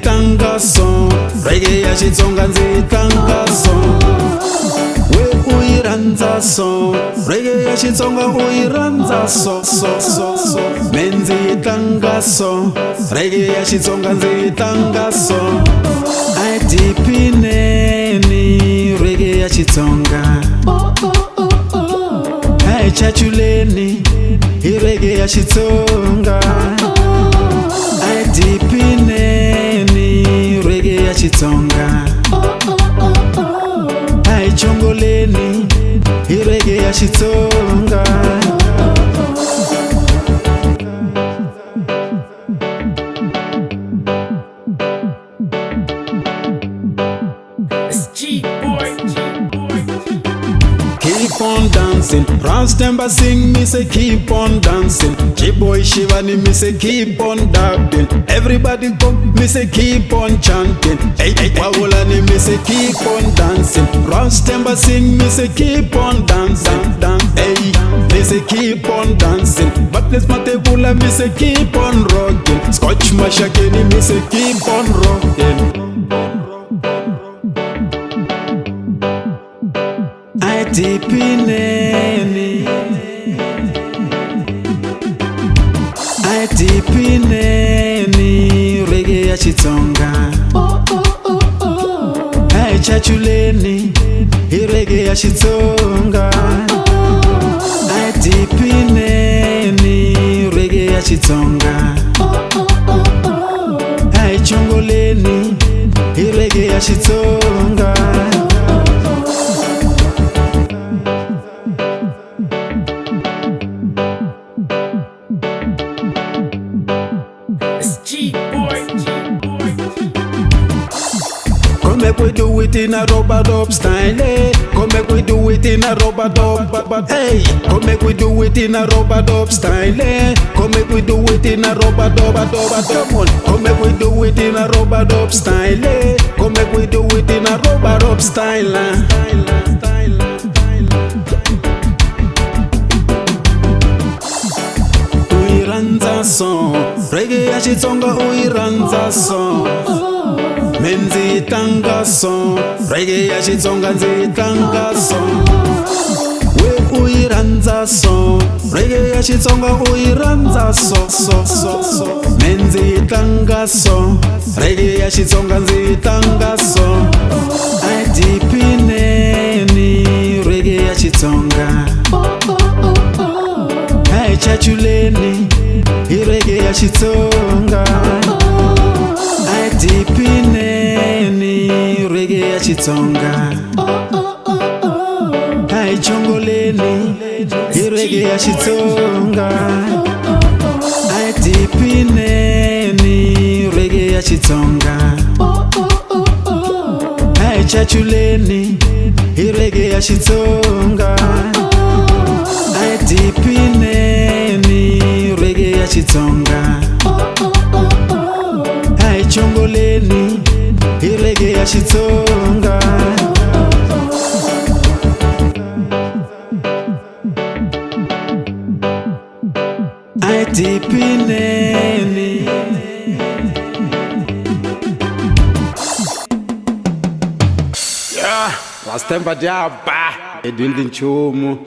tlanga so, reggae ya Xitsonga ndzi tlanga so. We u yi rhandza so, reggae ya Xitsonga u yi rhandza so. Me ndzi tlanga so, reggae ya Xitsonga ndzi tlanga so. Ai tiphineni reggae ya Xitsonga, ai chachuleni hi reggae ya Xitsonga, ai tiphineni reggae ya Xitsonga, ai chongoleni hi reggae ya Xitsonga. Keep on dancing, Rastemba sing, me say keep on dancing. G-boy Shivani, me say keep on dabbing. Everybody come, me say keep on chanting. Hey, Wawolani, me say keep on dancing. Rastemba sing, me say keep on dancing. Hey, me say keep on dancing. Badness Matebula, me say keep on rocking. Scotch Mashakeni, me say keep on rocking. Ai tiphineni, ai tiphineni reggae ya Xitsonga, ai chachuleni hi reggae ya Xitsonga, ai tiphineni reggae ya Xitsonga, ai chongoleni hi reggae ya Xitsonga. Come make we do it in a rub-a-dub style, eh? Come make we do it in a rub-a-dub, hey. Come make we do it in a rub-a-dub style, eh? Come make we do it in a rub-a-dub, come on. Come make we do it in a rub-a-dub style, eh? Come make we do it in a rub-a-dub style, U yi rhandza so, reggae ya Xitsonga u yi rhandza so. Me ndzi tlanga so, reggae ya Xitsonga ndzi tlanga so. We u yi rhandza so, reggae ya Xitsonga u yi rhandza so. Me ndzi tlanga so, reggae ya Xitsonga ndzi tlanga so. Ai tiphineni reggae ya Xitsonga, ai chachuleni hi reggae ya Xitsonga, ai tiphineni reggae ya Xitsonga, ai chongoleni hi reggae ya Xitsonga, ai tiphineni reggae ya Xitsonga, ai chachuleni hi reggae ya Xitsonga, ai tiphineni reggae ya Xitsonga, ai chongoleni hi reggae ya Xitsonga. Ai tiphineni. Yeah, Rastemba Jaba, Edwin Nchumu.